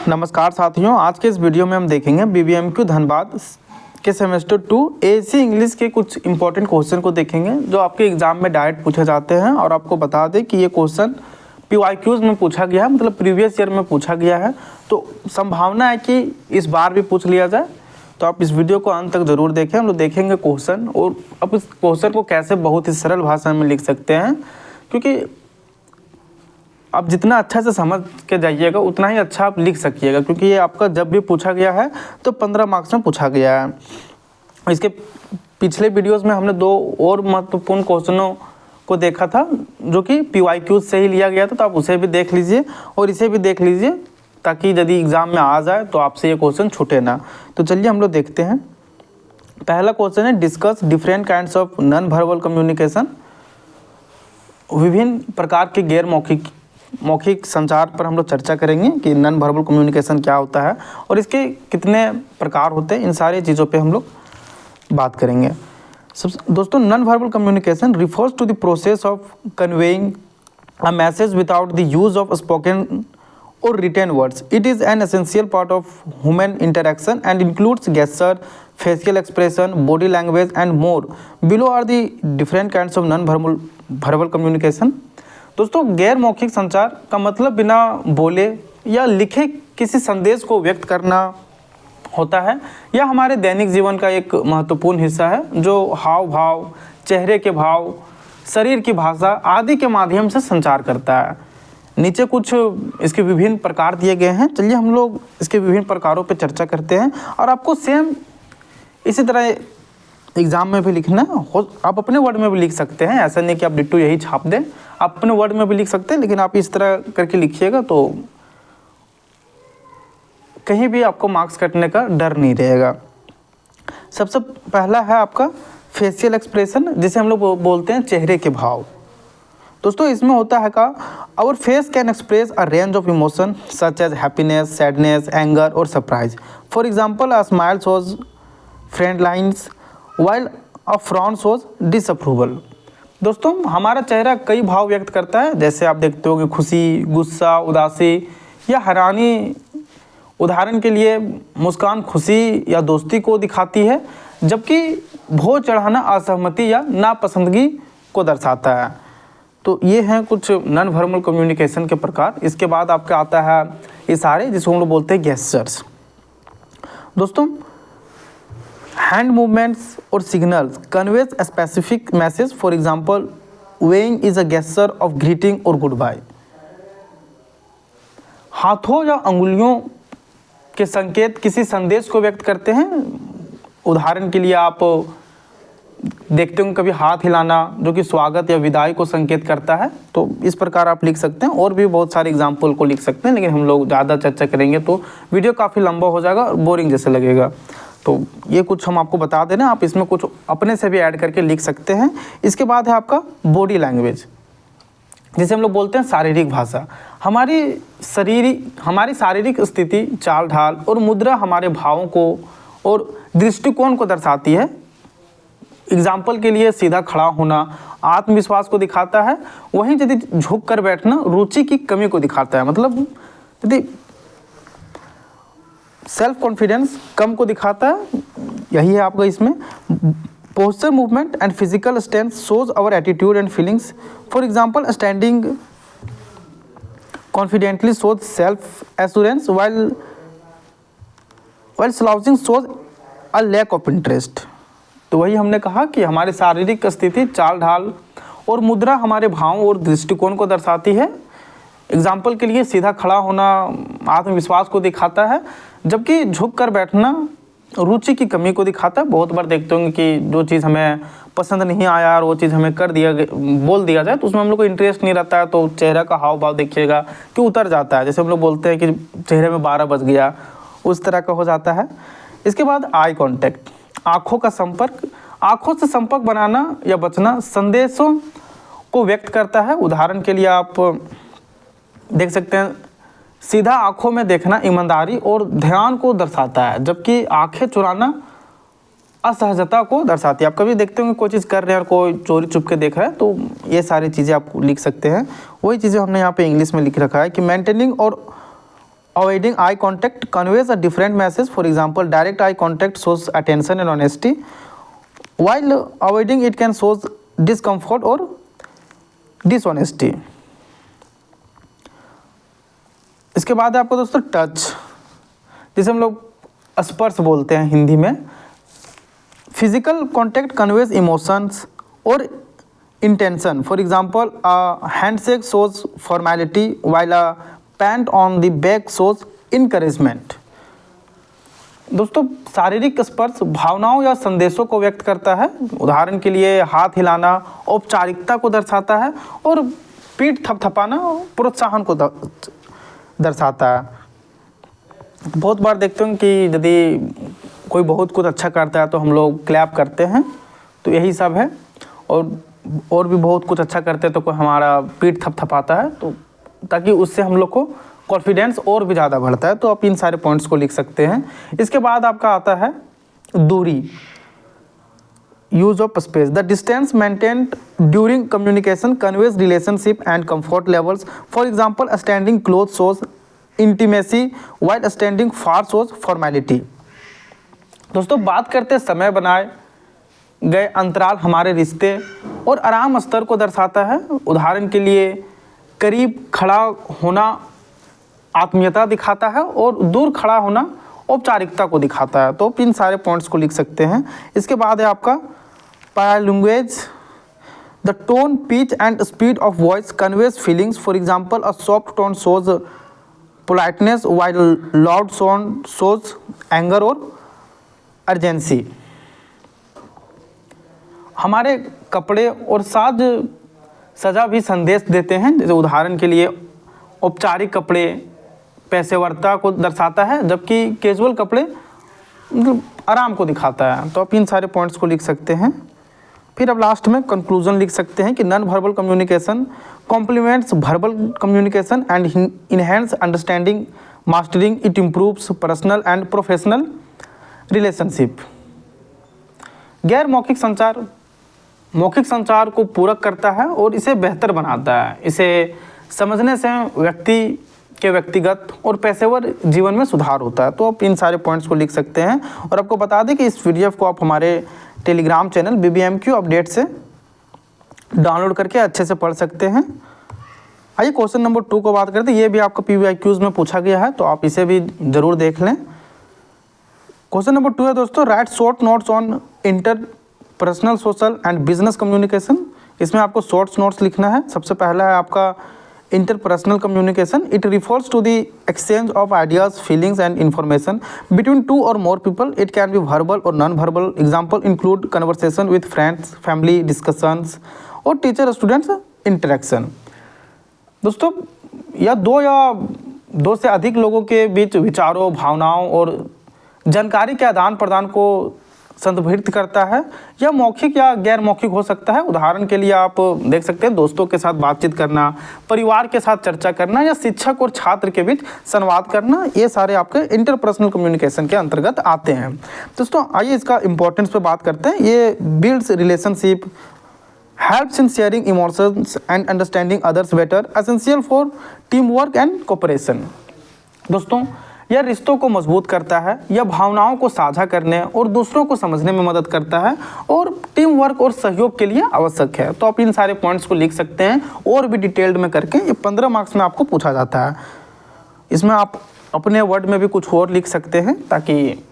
नमस्कार साथियों, आज के इस वीडियो में हम देखेंगे BBMQ धनबाद के सेमेस्टर 2 AC इंग्लिश के कुछ इंपॉर्टेंट क्वेश्चन को देखेंगे जो आपके एग्जाम में डायरेक्ट पूछे जाते हैं। और आपको बता दें कि ये क्वेश्चन PYQs में पूछा गया है, मतलब प्रीवियस ईयर में पूछा गया है, तो संभावना है कि इस बार भी पूछ लिया जाए। तो आप इस वीडियो को अंत तक जरूर देखें। हम लोग देखेंगे क्वेश्चन और अब इस क्वेश्चन को कैसे बहुत ही सरल भाषा में लिख सकते हैं, क्योंकि आप जितना अच्छा से समझ के जाइएगा उतना ही अच्छा आप लिख सकिएगा, क्योंकि ये आपका जब भी पूछा गया है तो 15 मार्क्स में पूछा गया है। इसके पिछले वीडियोस में हमने 2 और महत्वपूर्ण क्वेश्चनों को देखा था जो कि PYQs से ही लिया गया था, तो आप उसे भी देख लीजिए और इसे भी देख लीजिए ताकि यदि एग्ज़ाम में आ जाए तो आपसे ये क्वेश्चन छूटे ना। तो चलिए हम लोग देखते हैं। पहला क्वेश्चन है, discuss different kinds of non verbal communication. विभिन्न प्रकार के गैर मौखिक संचार पर हम लोग चर्चा करेंगे कि नॉन वर्बल कम्युनिकेशन क्या होता है और इसके कितने प्रकार होते हैं। इन सारी चीज़ों पे हम लोग बात करेंगे। दोस्तों, non verbal communication refers to the process of conveying a message without the use of spoken और written words. It is an essential part of human interaction and includes gesture, facial expression, body language and more. Below are the different kinds of non verbal communication. दोस्तों, गैर मौखिक संचार का मतलब बिना बोले या लिखे किसी संदेश को व्यक्त करना होता है। यह हमारे दैनिक जीवन का एक महत्वपूर्ण हिस्सा है जो हाव भाव, चेहरे के भाव, शरीर की भाषा आदि के माध्यम से संचार करता है। नीचे कुछ इसके विभिन्न प्रकार दिए गए हैं। चलिए हम लोग इसके विभिन्न प्रकारों पर चर्चा करते हैं और आपको सेम इसी तरह एग्ज़ाम में भी लिखना हो। आप अपने वर्ड में भी लिख सकते हैं, ऐसा नहीं कि आप डिट्टो यही छाप दें। आप अपने वर्ड में भी लिख सकते हैं, लेकिन आप इस तरह करके लिखिएगा तो कहीं भी आपको मार्क्स कटने का डर नहीं रहेगा। सबसे पहला है आपका फेशियल एक्सप्रेशन, जिसे हम लोग बोलते हैं चेहरे के भाव। दोस्तों, इसमें होता है का our face can express a range of emotion such as happiness, sadness, anger और surprise. For example, a smile shows friendliness while a frown shows disapproval. दोस्तों, हमारा चेहरा कई भाव व्यक्त करता है, जैसे आप देखते हो कि खुशी, गुस्सा, उदासी या हैरानी। उदाहरण के लिए, मुस्कान खुशी या दोस्ती को दिखाती है, जबकि भौं चढ़ाना असहमति या नापसंदगी को दर्शाता है। तो ये हैं कुछ नॉन वर्बल कम्युनिकेशन के प्रकार। इसके बाद आपका आता है इशारे, जिसको हम लोग बोलते हैं गेस्चर्स। दोस्तों, हैंड मूवमेंट्स और signals conveys a specific message. For example, weighing is a gesture of greeting और गुड बाय। हाथों या अंगुलियों के संकेत किसी संदेश को व्यक्त करते हैं। उदाहरण के लिए आप देखते होंगे कभी हाथ हिलाना, जो कि स्वागत या विदाई को संकेत करता है। तो इस प्रकार आप लिख सकते हैं और भी बहुत सारे एग्जाम्पल को लिख सकते हैं, लेकिन हम लोग ज़्यादा चर्चा करेंगे तो वीडियो काफ़ी लंबा हो जाएगा और बोरिंग जैसे लगेगा। तो ये कुछ हम आपको बता दे रहे हैं, आप इसमें कुछ अपने से भी ऐड करके लिख सकते हैं। इसके बाद है आपका बॉडी लैंग्वेज, जिसे हम लोग बोलते हैं शारीरिक भाषा। हमारी शारीरिक स्थिति, चाल ढाल और मुद्रा हमारे भावों को और दृष्टिकोण को दर्शाती है। एग्जाम्पल के लिए, सीधा खड़ा होना आत्मविश्वास को दिखाता है, वहीं यदि झुक कर बैठना रुचि की कमी को दिखाता है। मतलब यदि सेल्फ कॉन्फिडेंस कम को दिखाता है, यही है आपका इसमें। Posture, movement and physical stand shows our attitude and feelings. For example, standing confidently shows self assurance while slouching shows a lack of interest. तो वही हमने कहा कि हमारी शारीरिक स्थिति, चाल ढाल और मुद्रा हमारे भावों और दृष्टिकोण को दर्शाती है। एग्जाम्पल के लिए, सीधा खड़ा होना आत्मविश्वास को दिखाता है, जबकि झुक कर बैठना रुचि की कमी को दिखाता है। बहुत बार देखते होंगे कि जो चीज़ हमें पसंद नहीं आया और वो चीज़ हमें बोल दिया जाए तो उसमें हम लोग को इंटरेस्ट नहीं रहता है, तो चेहरा का हाव भाव देखिएगा कि उतर जाता है। जैसे हम लोग बोलते हैं कि चेहरे में 12 बज गया, उस तरह का हो जाता है। इसके बाद आई कॉन्टैक्ट, आँखों का संपर्क। आँखों से संपर्क बनाना या बचना संदेशों को व्यक्त करता है। उदाहरण के लिए आप देख सकते हैं, सीधा आंखों में देखना ईमानदारी और ध्यान को दर्शाता है, जबकि आंखें चुराना असहजता को दर्शाती है। आप कभी देखते होंगे कोई चीज़ कर रहे हैं और कोई चोरी छुप के देख रहा है, तो ये सारी चीज़ें आप लिख सकते हैं। वही चीज़ें हमने यहाँ पे इंग्लिश में लिख रखा है कि मेंटेनिंग और Avoiding eye contact conveys a different message. For example, direct eye contact shows attention and honesty, while avoiding it can show discomfort or dishonesty. इसके बाद है आपको दोस्तों टच, जिसे हम लोग स्पर्श बोलते हैं हिंदी में. फिजिकल कॉन्टैक्ट कन्वेज इमोशंस और intention. For example, handshake shows formality while a PAT on the back shows encouragement. दोस्तों, शारीरिक स्पर्श भावनाओं या संदेशों को व्यक्त करता है. उदाहरण के लिए हाथ हिलाना औपचारिकता को दर्शाता है और पीठ थपथपाना प्रोत्साहन को दर्शाता है. बहुत बार देखते हैं कि यदि कोई बहुत कुछ अच्छा करता है तो हम लोग क्लैप करते हैं, तो यही सब है. और भी बहुत कुछ अच्छा करते हैं तो कोई हमारा पीठ थपथपाता है, तो ताकि उससे हम लोग को कॉन्फिडेंस और भी ज़्यादा बढ़ता है. तो आप इन सारे पॉइंट्स को लिख सकते हैं. इसके बाद आपका आता है दूरी, use of space. The distance maintained during communication conveys relationship and comfort levels. For example, standing close shows intimacy while standing far shows formality. दोस्तों, बात करते समय बनाए गए अंतराल हमारे रिश्ते और आराम स्तर को दर्शाता है. उदाहरण के लिए करीब खड़ा होना आत्मीयता दिखाता है और दूर खड़ा होना औपचारिकता को दिखाता है. तो इन सारे पॉइंट्स को लिख सकते हैं. इसके बाद है आपका paralanguage. The tone, pitch and speed of voice conveys feelings. For example, a soft tone shows politeness while loud sound shows anger और अर्जेंसी. हमारे कपड़े और साज सजा भी संदेश देते हैं. जैसे उदाहरण के लिए औपचारिक कपड़े पेशेवरता को दर्शाता है, जबकि कैजुअल कपड़े मतलब आराम को दिखाता है. तो आप इन सारे पॉइंट्स को लिख सकते हैं. फिर अब लास्ट में कंक्लूजन लिख सकते हैं कि non verbal communication complements verbal communication and enhance understanding, mastering it improves personal and professional relationship. गैर मौखिक संचार मौखिक संचार को पूरक करता है और इसे बेहतर बनाता है. इसे समझने से व्यक्ति के व्यक्तिगत और पेशेवर जीवन में सुधार होता है. तो आप इन सारे पॉइंट्स को लिख सकते हैं. और आपको बता दें कि इस पीडीएफ को आप हमारे टेलीग्राम चैनल BBMQ अपडेट से डाउनलोड करके अच्छे से पढ़ सकते हैं. आइए क्वेश्चन नंबर 2 को बात करते हैं. ये भी आपका PYQs में पूछा गया है, तो आप इसे भी ज़रूर देख लें. क्वेश्चन नंबर 2 है दोस्तों, right short notes on interpersonal social and business communication. इसमें आपको शॉर्ट्स नोट्स लिखना है. सबसे पहला है आपका interpersonal communication. It refers to the exchange of ideas, feelings and information between 2 और more people. It can be verbal और non verbal. Example include conversation with friends, family discussions और टीचर स्टूडेंट्स इंटरेक्शन. दोस्तों, या दो से अधिक लोगों के बीच विचारों, भावनाओं और जानकारी के आदान प्रदान को संदर्भित करता है. यह मौखिक या गैर मौखिक हो सकता है. उदाहरण के लिए आप देख सकते हैं दोस्तों के साथ बातचीत करना, परिवार के साथ चर्चा करना या शिक्षक और छात्र के बीच संवाद करना. ये सारे आपके इंटरपर्सनल कम्युनिकेशन के अंतर्गत आते हैं. दोस्तों, आइए इसका इंपॉर्टेंस पे बात करते हैं. ये builds relationship, helps in sharing emotions and understanding others better, essential for team work and cooperation. दोस्तों, यह रिश्तों को मजबूत करता है, यह भावनाओं को साझा करने और दूसरों को समझने में मदद करता है और टीम वर्क और सहयोग के लिए आवश्यक है. तो आप इन सारे पॉइंट्स को लिख सकते हैं और भी डिटेल्ड में करके. ये 15 मार्क्स में आपको पूछा जाता है. इसमें आप अपने वर्ड में भी कुछ और लिख सकते हैं, ताकि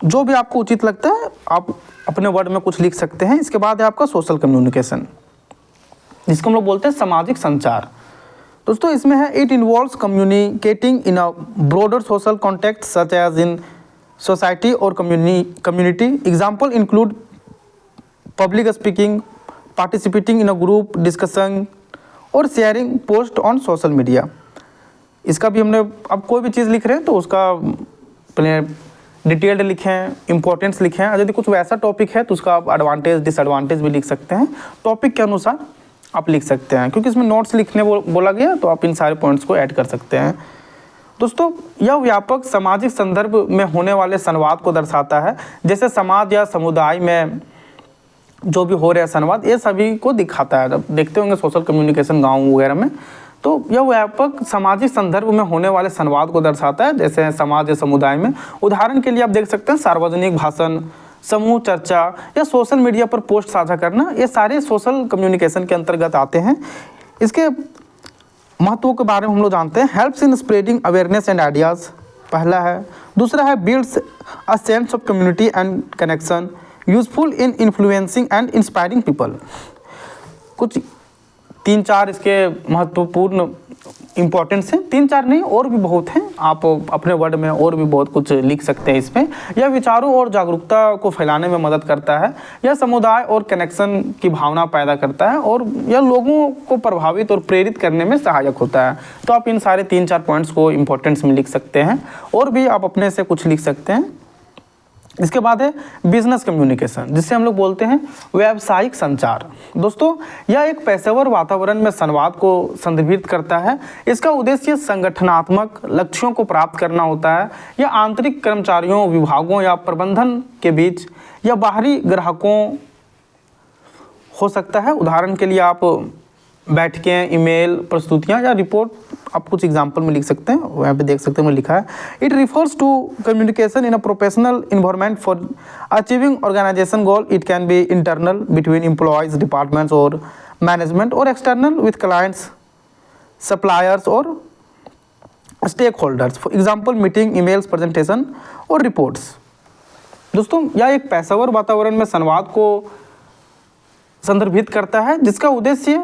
जो भी आपको उचित लगता है आप अपने वर्ड में कुछ लिख सकते हैं. इसके बाद है आपका सोशल कम्युनिकेशन, जिसको हम लोग बोलते हैं सामाजिक संचार. दोस्तों, इसमें है it involves communicating in a broader social context such as in society और community. Example include public speaking, participating in a group discussion और sharing post on social media. इसका भी हमने, अब कोई भी चीज़ लिख रहे हैं तो उसका पहले डिटेल्ड लिखें, इंपॉर्टेंस लिखें. यदि कुछ वैसा टॉपिक है तो उसका आप एडवांटेज डिसएडवांटेज भी लिख सकते हैं. टॉपिक के अनुसार आप लिख सकते हैं, क्योंकि इसमें नोट्स लिखने बोला गया, तो आप इन सारे पॉइंट्स को ऐड कर सकते हैं. दोस्तों, यह व्यापक सामाजिक संदर्भ में होने वाले संवाद को दर्शाता है. जैसे समाज या समुदाय में जो भी हो रहा है संवाद, ये सभी को दिखाता है. जब देखते होंगे सोशल कम्युनिकेशन गाँव वगैरह में, तो यह व्यापक सामाजिक संदर्भ में होने वाले संवाद को दर्शाता है, जैसे समाज या समुदाय में। उदाहरण के लिए आप देख सकते हैं सार्वजनिक भाषण, समूह चर्चा या सोशल मीडिया पर पोस्ट साझा करना, ये सारे सोशल कम्युनिकेशन के अंतर्गत आते हैं। इसके महत्व के बारे में हम लोग जानते हैं। Helps in spreading awareness and ideas, पहला है। दूसरा है builds a sense of community and connection, useful in influencing and inspiring people. कुछ 3-4 इसके महत्वपूर्ण इंपॉर्टेंस हैं, 3-4 नहीं और भी बहुत हैं। आप अपने वर्ड में और भी बहुत कुछ लिख सकते हैं इसमें। यह विचारों और जागरूकता को फैलाने में मदद करता है, यह समुदाय और कनेक्शन की भावना पैदा करता है और यह लोगों को प्रभावित और प्रेरित करने में सहायक होता है। तो आप इन सारे 3-4 पॉइंट्स को इंपॉर्टेंस में लिख सकते हैं और भी आप अपने से कुछ लिख सकते हैं। इसके बाद है बिजनेस कम्युनिकेशन, जिससे हम लोग बोलते हैं व्यावसायिक संचार। दोस्तों, यह एक पेशेवर वातावरण में संवाद को संदर्भित करता है। इसका उद्देश्य संगठनात्मक लक्ष्यों को प्राप्त करना होता है। यह आंतरिक कर्मचारियों, विभागों या प्रबंधन के बीच या बाहरी ग्राहकों हो सकता है। उदाहरण के लिए आप बैठकें, ईमेल, प्रस्तुतियाँ या रिपोर्ट आप कुछ एग्जाम्पल में लिख सकते हैं। वहाँ पे देख सकते हैं मैं लिखा है, it refers to communication in a professional environment for achieving organisation goal. It can be internal between employees, departments और मैनेजमेंट, और एक्सटर्नल विथ क्लाइंट्स, सप्लायर्स और stakeholders. For example meeting, emails, presentation और reports. दोस्तों, यह एक पेशेवर वातावरण में संवाद को संदर्भित करता है, जिसका उद्देश्य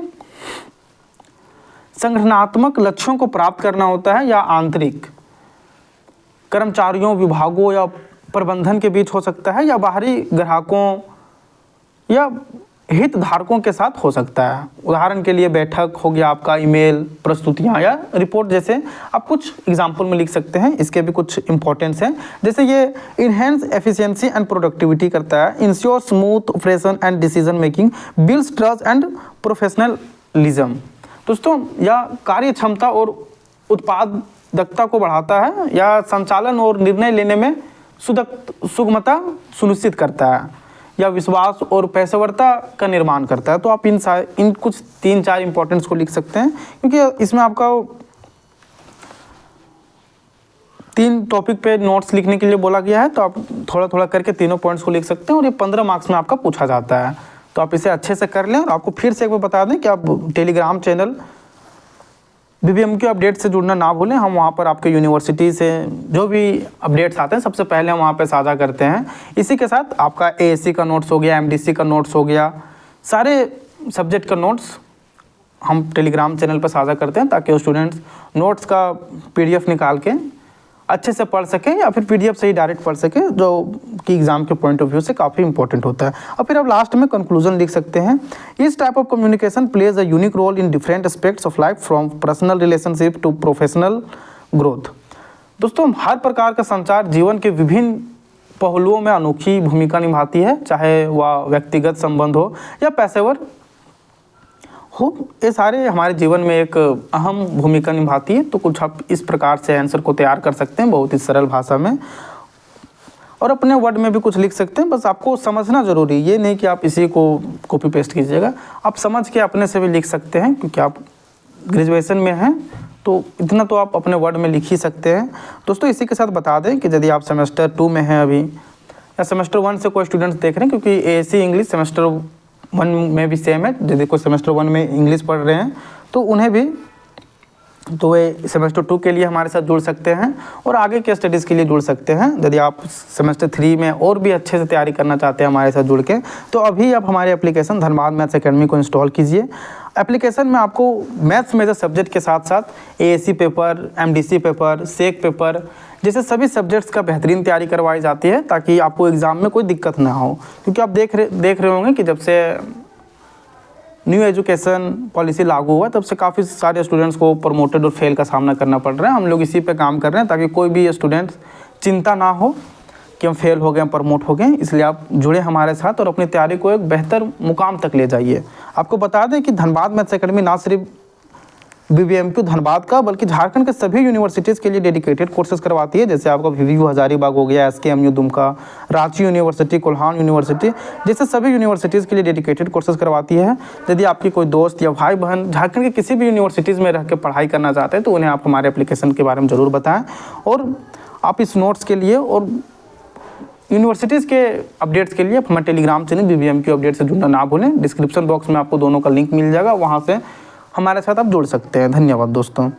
संगठनात्मक लक्ष्यों को प्राप्त करना होता है या आंतरिक कर्मचारियों, विभागों या प्रबंधन के बीच हो सकता है या बाहरी ग्राहकों या हितधारकों के साथ हो सकता है। उदाहरण के लिए बैठक हो गया आपका, ईमेल, प्रस्तुतियाँ या रिपोर्ट जैसे आप कुछ एग्जाम्पल में लिख सकते हैं। इसके भी कुछ इंपॉर्टेंस हैं, जैसे ये इनहेंस एफिशिएंसी एंड प्रोडक्टिविटी करता है, ensure smooth operation and decision making, builds trust and professionalism. दोस्तों, यह कार्य क्षमता और उत्पादकता को बढ़ाता है या संचालन और निर्णय लेने में सुगमता सुनिश्चित करता है या विश्वास और पेशेवरता का निर्माण करता है। तो आप इन कुछ 3-4 इंपॉर्टेंस को लिख सकते हैं, क्योंकि इसमें आपका 3 टॉपिक पे नोट्स लिखने के लिए बोला गया है। तो आप थोड़ा थोड़ा करके तीनों पॉइंट्स को लिख सकते हैं और ये 15 मार्क्स में आपका पूछा जाता है। तो आप इसे अच्छे से कर लें। और आपको फिर से एक बार बता दें कि आप टेलीग्राम चैनल BBMQ अपडेट से जुड़ना ना भूलें। हम वहाँ पर आपके यूनिवर्सिटी से जो भी अपडेट्स आते हैं सबसे पहले हम वहाँ पे साझा करते हैं। इसी के साथ आपका ASC का नोट्स हो गया, MDC का नोट्स हो गया, सारे सब्जेक्ट का नोट्स हम टेलीग्राम चैनल पर साझा करते हैं, ताकि स्टूडेंट्स नोट्स का PDF निकाल के अच्छे से पढ़ सकें या फिर PDF से ही डायरेक्ट पढ़ सकें, जो कि एग्जाम के पॉइंट ऑफ व्यू से काफ़ी इंपॉर्टेंट होता है। और फिर आप लास्ट में कंक्लूजन लिख सकते हैं, इस type of communication plays a unique role in different aspects of life, from personal relationship to professional growth. दोस्तों, हर प्रकार का संचार जीवन के विभिन्न पहलुओं में अनोखी भूमिका निभाती है, चाहे वह व्यक्तिगत संबंध हो या पेशेवर हो। ये सारे हमारे जीवन में एक अहम भूमिका निभाती है। तो कुछ आप इस प्रकार से आंसर को तैयार कर सकते हैं बहुत ही सरल भाषा में, और अपने वर्ड में भी कुछ लिख सकते हैं। बस आपको समझना ज़रूरी, ये नहीं कि आप इसी को कॉपी पेस्ट कीजिएगा, आप समझ के अपने से भी लिख सकते हैं, क्योंकि आप ग्रेजुएशन में हैं तो इतना तो आप अपने वर्ड में लिख ही सकते हैं। दोस्तों, इसी के साथ बता दें कि यदि आप सेमेस्टर 2 में हैं अभी, या सेमेस्टर 1 से कोई स्टूडेंट्स देख रहे हैं, क्योंकि ASC इंग्लिश सेमेस्टर 1 में भी सेम है। यदि कोई सेमेस्टर 1 में इंग्लिश पढ़ रहे हैं तो उन्हें भी तो वे सेमेस्टर 2 के लिए हमारे साथ जुड़ सकते हैं और आगे के स्टडीज़ के लिए जुड़ सकते हैं। यदि आप सेमेस्टर 3 में और भी अच्छे से तैयारी करना चाहते हैं हमारे साथ जुड़ के, तो अभी आप हमारे एप्लीकेशन धनबाद मैथ्स एकेडमी को इंस्टॉल कीजिए। एप्लीकेशन में आपको मैथ्स मेजर सब्जेक्ट के साथ साथ ASC पेपर, MDC पेपर, सेक पेपर जैसे सभी सब्जेक्ट्स का बेहतरीन तैयारी करवाई जाती है, ताकि आपको एग्ज़ाम में कोई दिक्कत ना हो। क्योंकि आप देख रहे होंगे कि जब से न्यू एजुकेशन पॉलिसी लागू हुआ तब से काफ़ी सारे स्टूडेंट्स को प्रमोटेड और फेल का सामना करना पड़ रहा है। हम लोग इसी पे काम कर रहे हैं, ताकि कोई भी स्टूडेंट्स चिंता ना हो कि हम फेल हो गए, प्रमोट हो गए। इसलिए आप जुड़े हमारे साथ और अपनी तैयारी को एक बेहतर मुकाम तक ले जाइए। आपको बता दें कि धनबाद मैथ्स एकेडमी ना सिर्फ BBMQ धनबाद का, बल्कि झारखंड के सभी यूनिवर्सिटीज़ के लिए डेडिकेटेड कोर्सेज करवाती है। जैसे आपका VVU हजारीबाग हो गया, SKMU Dumka, Ranchi university, Kolhan university, जैसे सभी यूनिवर्सिटीज़ के लिए डेडिकेटेड कोर्सेज करवाती है। यदि आपकी कोई दोस्त या भाई बहन झारखंड के किसी भी यूनिवर्सिटीज़ में रह के पढ़ाई करना चाहते हैं तो उन्हें आप हमारे एप्लीकेशन के बारे में ज़रूर बताएँ। और आप इस नोट्स के लिए और यूनिवर्सिटीज़ के अपडेट्स के लिए हमारे टेलीग्राम चैनल BBMQ अपडेट से जुड़ना ना भूलें। डिस्क्रिप्शन बॉक्स में आपको दोनों का लिंक मिल जाएगा, वहाँ से हमारे साथ आप जुड़ सकते हैं। धन्यवाद दोस्तों।